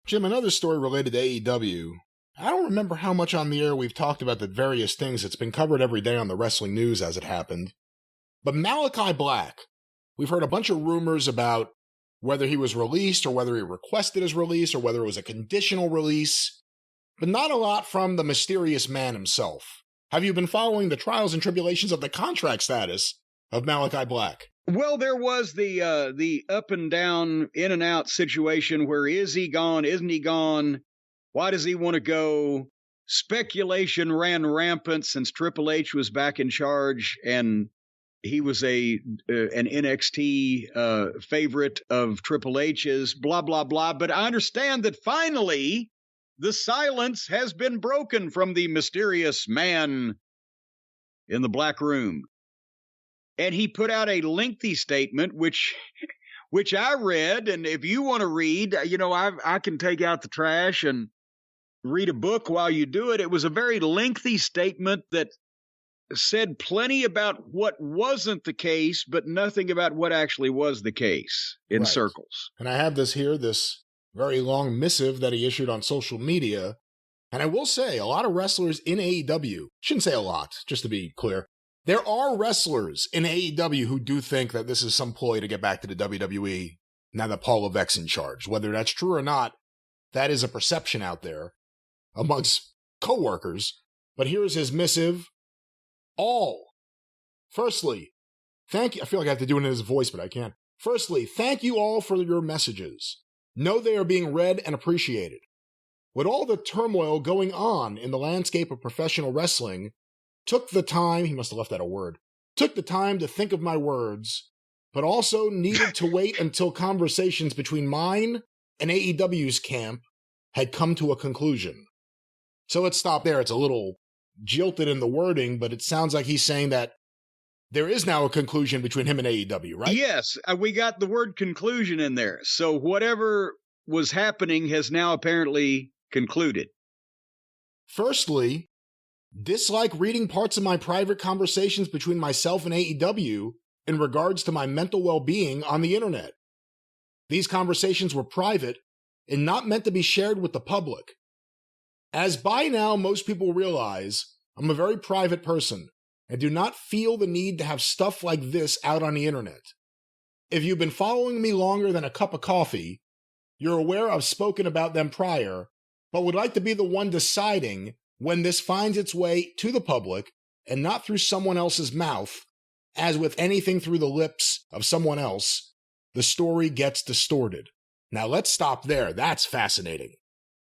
Jim, another story related to AEW. I don't remember how much on the air we've talked about the various things. It's been covered every day on the wrestling news as it happened. But Malakai Black, we've heard a bunch of rumors about whether he was released or whether he requested his release or whether it was a conditional release, but not a lot from the mysterious man himself. Have you been following the trials and tribulations of the contract status of Malakai Black? Well, there was the up and down, in and out situation where is he gone, isn't he gone? Why does he want to go? Speculation ran rampant since Triple H was back in charge, and he was an NXT favorite of Triple H's, blah, blah, blah. But I understand that finally the silence has been broken from the mysterious man in the black room. And he put out a lengthy statement, which I read. And if you want to read, I can take out the trash and read a book while you do it. It was a very lengthy statement that said plenty about what wasn't the case, but nothing about what actually was the case in circles. And I have this here, this very long missive that he issued on social media. And I will say, a lot of wrestlers in AEW, shouldn't say a lot, just to be clear, there are wrestlers in AEW who do think that this is some ploy to get back to the WWE now that Paul Levesque's in charge. Whether that's true or not, that is a perception out there amongst coworkers. But here's his missive. Firstly, thank you. I feel like I have to do it in his voice, but I can't. Firstly, thank you all for your messages. Know they are being read and appreciated. With all the turmoil going on in the landscape of professional wrestling, took the time to think of my words, but also needed to wait until conversations between mine and AEW's camp had come to a conclusion. So let's stop there. It's a little jilted in the wording, but it sounds like he's saying that there is now a conclusion between him and AEW, right? Yes, we got the word conclusion in there. So whatever was happening has now apparently concluded. Firstly, dislike reading parts of my private conversations between myself and AEW in regards to my mental well-being on the internet. These conversations were private and not meant to be shared with the public. As by now most people realize, I'm a very private person and do not feel the need to have stuff like this out on the internet. If you've been following me longer than a cup of coffee, you're aware I've spoken about them prior, but would like to be the one deciding when this finds its way to the public and not through someone else's mouth, as with anything through the lips of someone else, the story gets distorted. Now let's stop there. That's fascinating.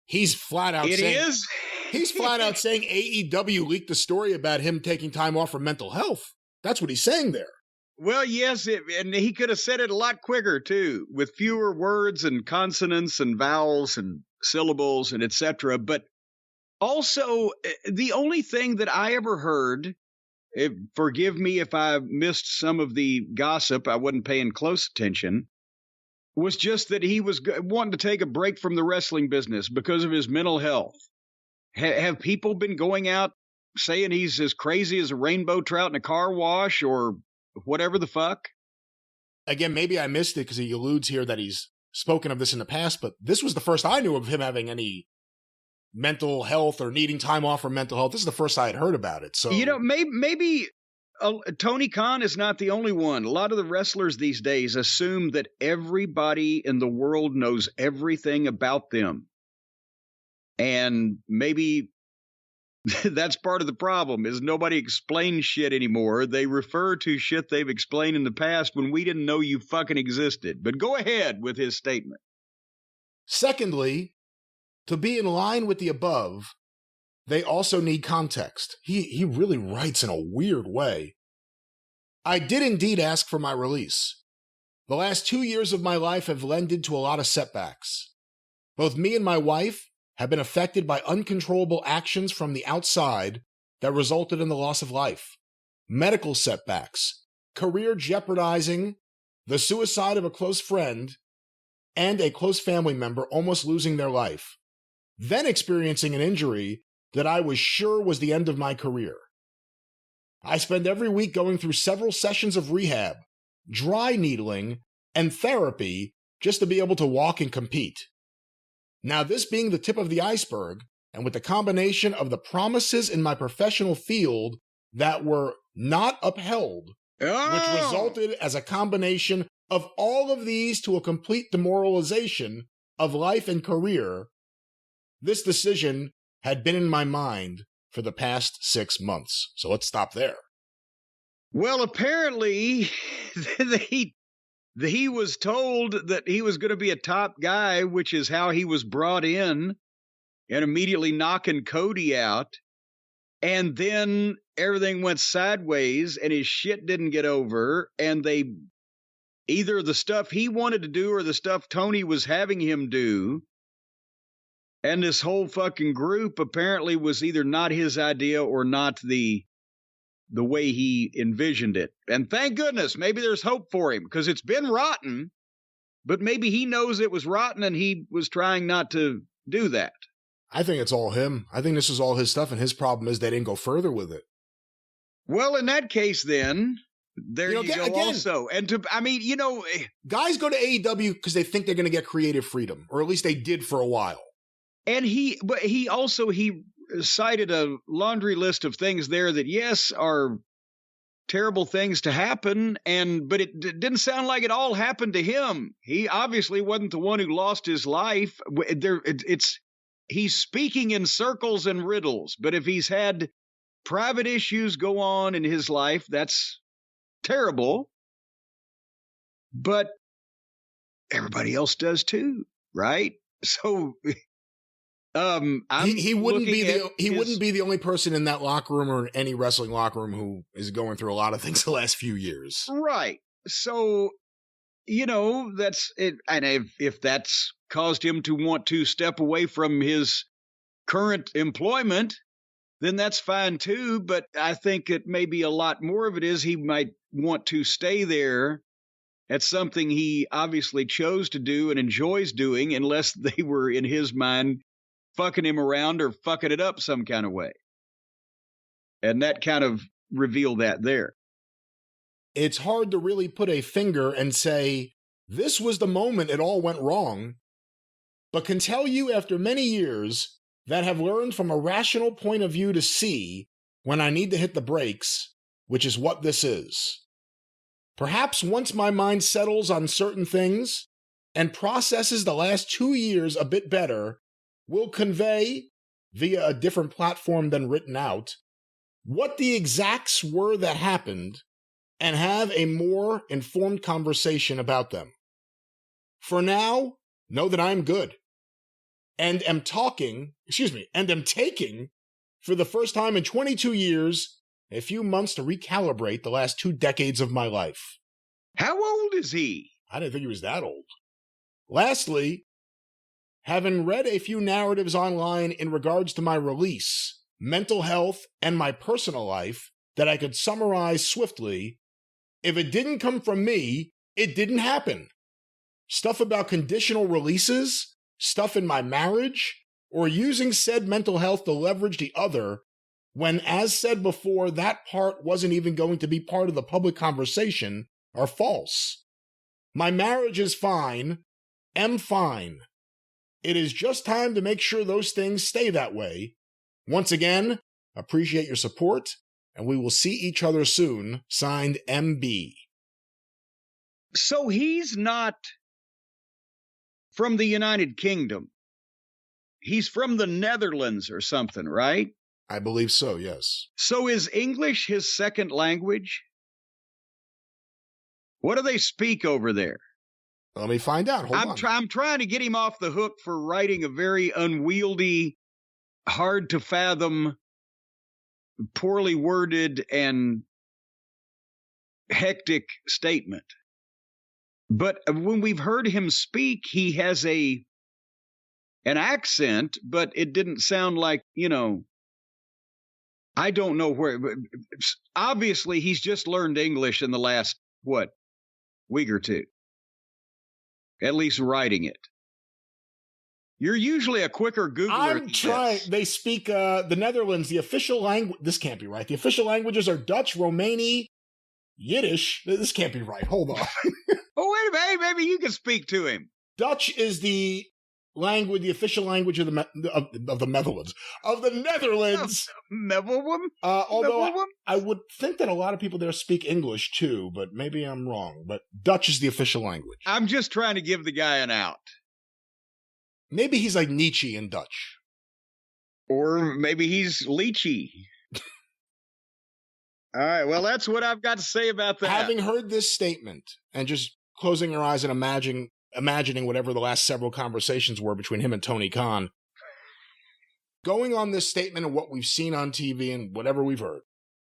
He's flat out He's flat out saying AEW leaked the story about him taking time off for mental health. That's what he's saying there. Well, yes, and he could have said it a lot quicker, too, with fewer words and consonants and vowels and syllables and etc. But also, the only thing that I ever heard, forgive me if I missed some of the gossip, I wasn't paying close attention, was just that he was wanting to take a break from the wrestling business because of his mental health. Have people been going out saying he's as crazy as a rainbow trout in a car wash or whatever the fuck? Again, maybe I missed it because he alludes here that he's spoken of this in the past, but this was the first I knew of him having any mental health or needing time off for mental health. This is the first I had heard about it. So maybe Tony Khan is not the only one. A lot of the wrestlers these days assume that everybody in the world knows everything about them. And maybe that's part of the problem, is nobody explains shit anymore. They refer to shit they've explained in the past when we didn't know you fucking existed. But go ahead with his statement. Secondly, to be in line with the above, they also need context. He really writes in a weird way. I did indeed ask for my release. The last 2 years of my life have lended to a lot of setbacks. Both me and my wife have been affected by uncontrollable actions from the outside that resulted in the loss of life, medical setbacks, career jeopardizing, the suicide of a close friend, and a close family member almost losing their life, then experiencing an injury that I was sure was the end of my career. I spend every week going through several sessions of rehab, dry needling, and therapy just to be able to walk and compete. Now, this being the tip of the iceberg, and with the combination of the promises in my professional field that were not upheld, which resulted as a combination of all of these to a complete demoralization of life and career, this decision had been in my mind for the past 6 months. So let's stop there. Well, apparently, he was told that he was going to be a top guy, which is how he was brought in, and immediately knocking Cody out. And then everything went sideways and his shit didn't get over. And they either the stuff he wanted to do or the stuff Tony was having him do. And this whole fucking group apparently was either not his idea or not the way he envisioned it. And thank goodness, maybe there's hope for him, because it's been rotten, but maybe he knows it was rotten and he was trying not to do that. I think it's all him. I think this is all his stuff, and his problem is they didn't go further with it. Well, in that case, then, there you go again, also. And guys go to AEW because they think they're going to get creative freedom, or at least they did for a while. And he cited a laundry list of things there that, yes, are terrible things to happen, but it didn't sound like it all happened to him. He obviously wasn't the one who lost his life. He's speaking in circles and riddles, but if he's had private issues go on in his life, that's terrible. But everybody else does too, right? So he wouldn't be the only person in that locker room or in any wrestling locker room who is going through a lot of things the last few years. Right. So, that's it. And if that's caused him to want to step away from his current employment, then that's fine too. But I think it maybe a lot more of it is he might want to stay there at something he obviously chose to do and enjoys doing, unless they were, in his mind, fucking him around or fucking it up some kind of way. And that kind of revealed that there. It's hard to really put a finger and say, this was the moment it all went wrong, but can tell you after many years that have learned from a rational point of view to see when I need to hit the brakes, which is what this is. Perhaps once my mind settles on certain things and processes the last 2 years a bit better, will convey, via a different platform than written out, what the exacts were that happened and have a more informed conversation about them. For now, know that I'm good. And am taking, for the first time in 22 years, a few months to recalibrate the last 2 decades of my life. How old is he? I didn't think he was that old. Lastly, having read a few narratives online in regards to my release, mental health, and my personal life that I could summarize swiftly, if it didn't come from me, it didn't happen. Stuff about conditional releases, stuff in my marriage, or using said mental health to leverage the other, when, as said before, that part wasn't even going to be part of the public conversation, are false. My marriage is fine, am fine. It is just time to make sure those things stay that way. Once again, appreciate your support, and we will see each other soon. Signed, MB. So he's not from the United Kingdom. He's from the Netherlands or something, right? I believe so, yes. So is English his second language? What do they speak over there? Let me find out. Hold on. I'm trying to get him off the hook for writing a very unwieldy, hard to fathom, poorly worded, and hectic statement. But when we've heard him speak, he has an accent, but it didn't sound like, I don't know where. Obviously, he's just learned English in the last, week or two. At least writing it. You're usually a quicker Googler. I'm trying. They speak the Netherlands, the official language. This can't be right. The official languages are Dutch, Romani, Yiddish. This can't be right. Hold on. Oh, wait a minute. Maybe you can speak to him. Dutch is the language, the official language of the Netherlands. Although I would think that a lot of people there speak English too, but maybe I'm wrong. But Dutch is the official language. I'm just trying to give the guy an out. Maybe he's like Nietzsche in Dutch. Or maybe he's lychee. All right, well, that's what I've got to say about that. Having heard this statement and just closing your eyes and imagining whatever the last several conversations were between him and Tony Khan, going on this statement and what we've seen on TV and whatever we've heard,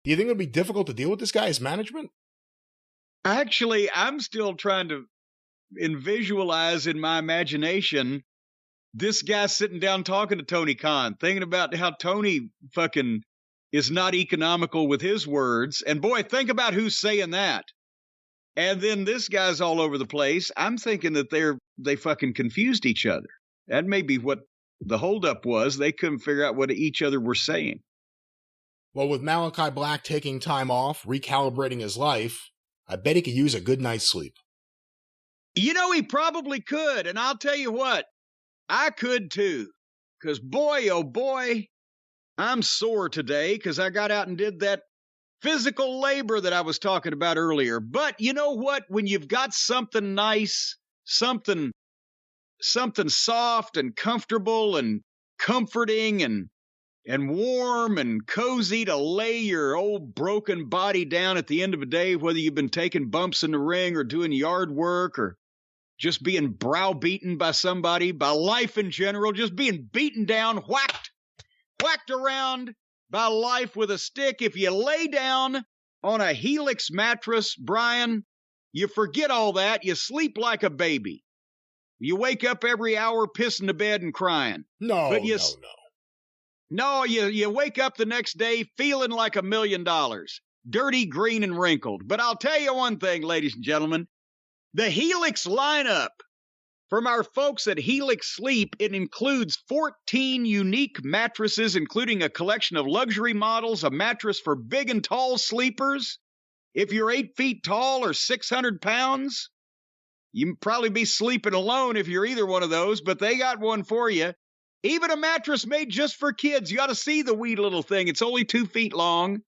do you think it would be difficult to deal with this guy as management? Actually, I'm still trying to visualize in my imagination this guy sitting down talking to Tony Khan, thinking about how Tony fucking is not economical with his words. And boy, think about who's saying that. And then this guy's all over the place. I'm thinking that they fucking confused each other. That may be what the holdup was. They couldn't figure out what each other were saying. Well, with Malakai Black taking time off, recalibrating his life, I bet he could use a good night's sleep. You know, he probably could. And I'll tell you what, I could too. Because boy, oh boy, I'm sore today because I got out and did that physical labor that I was talking about earlier. But you know what? When you've got something nice, something soft and comfortable and comforting and warm and cozy to lay your old broken body down at the end of the day, whether you've been taking bumps in the ring or doing yard work or just being browbeaten by somebody, by life in general, just being beaten down, whacked around by life with a stick. If you lay down on a Helix mattress, Brian, you forget all that. You sleep like a baby. You wake up every hour pissing the bed and crying. No. No, you wake up the next day feeling like $1 million, dirty, green, and wrinkled. But I'll tell you one thing, ladies and gentlemen, the Helix lineup from our folks at Helix Sleep, it includes 14 unique mattresses, including a collection of luxury models, a mattress for big and tall sleepers. If you're 8 feet tall or 600 pounds, you can probably be sleeping alone if you're either one of those, but they got one for you. Even a mattress made just for kids. You got to see the wee little thing. It's only 2 feet long.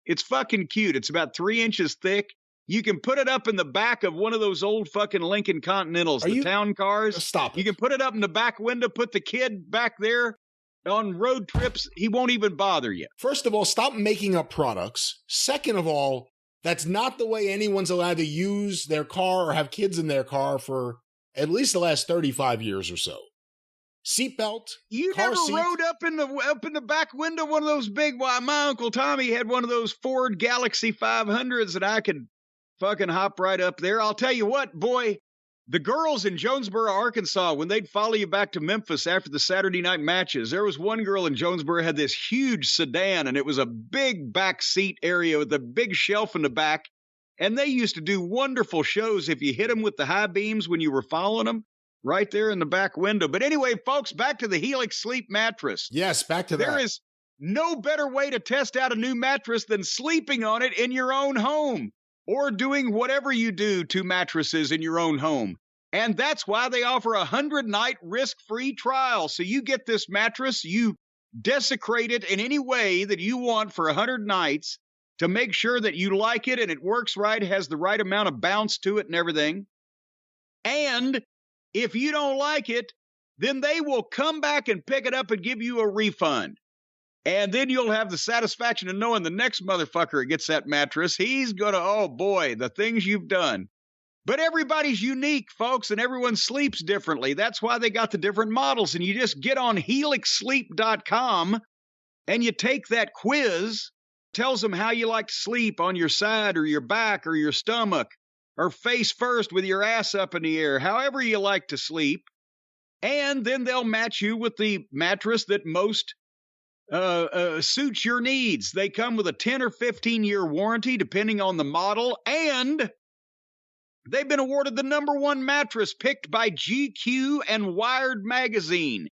It's fucking cute. It's about 3 inches thick. You can put it up in the back of one of those old fucking Lincoln Continentals, town cars. Stop it. You can put it up in the back window, put the kid back there on road trips. He won't even bother you. First of all, stop making up products. Second of all, that's not the way anyone's allowed to use their car or have kids in their car for at least the last 35 years or so. Seatbelt. You car never seat. rode up in the back window one of those big. Well, my Uncle Tommy had one of those Ford Galaxy 500s that I could fucking hop right up there. I'll tell you what, boy, the girls in Jonesboro, Arkansas, when they'd follow you back to Memphis after the Saturday night matches, there was one girl in Jonesboro had this huge sedan, and it was a big back seat area with a big shelf in the back. And they used to do wonderful shows if you hit them with the high beams when you were following them. Right there in the back window. But anyway, folks, back to the Helix Sleep mattress. Yes, back to that. There is no better way to test out a new mattress than sleeping on it in your own home or doing whatever you do to mattresses in your own home. And that's why they offer a 100-night risk-free trial. So you get this mattress, you desecrate it in any way that you want for 100 nights to make sure that you like it and it works right, has the right amount of bounce to it and everything. And if you don't like it, then they will come back and pick it up and give you a refund. And then you'll have the satisfaction of knowing the next motherfucker that gets that mattress, he's going to, oh boy, the things you've done. But everybody's unique, folks, and everyone sleeps differently. That's why they got the different models. And you just get on helixsleep.com and you take that quiz, tells them how you like to sleep on your side or your back or your stomach, or face first with your ass up in the air, however you like to sleep. And then they'll match you with the mattress that most suits your needs. They come with a 10 or 15-year warranty, depending on the model. And they've been awarded the #1 mattress picked by GQ and Wired Magazine.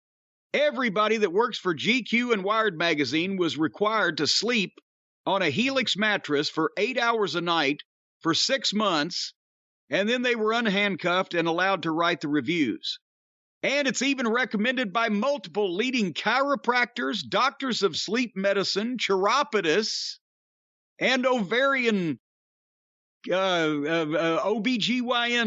Everybody that works for GQ and Wired Magazine was required to sleep on a Helix mattress for 8 hours a night for 6 months, and then they were unhandcuffed and allowed to write the reviews. And it's even recommended by multiple leading chiropractors, doctors of sleep medicine, chiropodists, and ovarian OBGYN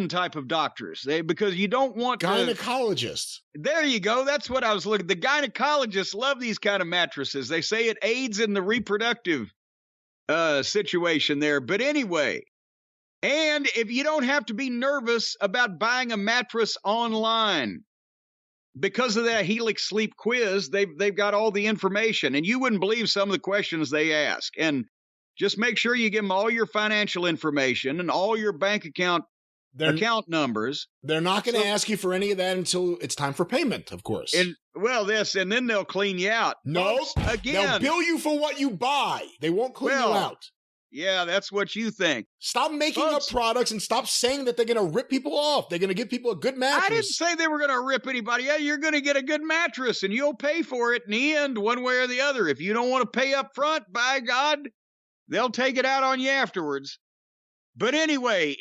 type of doctors. Because you don't want gynecologists. There you go. That's what I was looking. The gynecologists love these kind of mattresses. They say it aids in the reproductive situation there. But anyway, and if you don't have to be nervous about buying a mattress online, because of that Helix Sleep quiz, they've got all the information, and you wouldn't believe some of the questions they ask. And just make sure you give them all your financial information and all your bank account numbers. They're not going to ask you for any of that until it's time for payment, of course. And and then they'll clean you out. No, again, they'll bill you for what you buy. They won't clean you out. Yeah, that's what you think. Stop making up products and stop saying that they're going to rip people off. They're going to give people a good mattress. I didn't say they were going to rip anybody. Yeah, you're going to get a good mattress, and you'll pay for it in the end, one way or the other. If you don't want to pay up front, by God, they'll take it out on you afterwards. But anyway,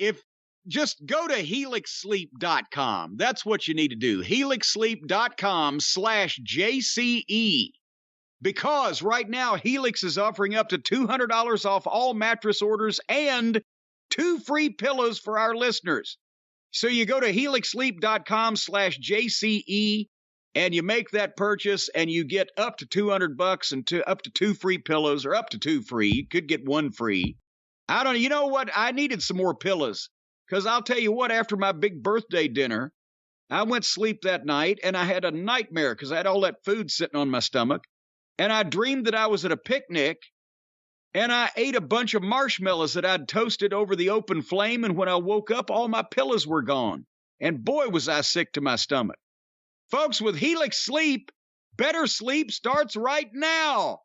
just go to helixsleep.com. That's what you need to do. helixsleep.com/JCE. Because right now, Helix is offering up to $200 off all mattress orders and 2 free pillows for our listeners. So you go to helixsleep.com/JCE and you make that purchase and you get up to $200 and up to 2 free pillows, or up to 2 free. You could get 1 free. You know what? I needed some more pillows, because I'll tell you what, after my big birthday dinner, I went to sleep that night and I had a nightmare because I had all that food sitting on my stomach. And I dreamed that I was at a picnic, and I ate a bunch of marshmallows that I'd toasted over the open flame, and when I woke up, all my pillows were gone. And boy, was I sick to my stomach. Folks, with Helix Sleep, better sleep starts right now.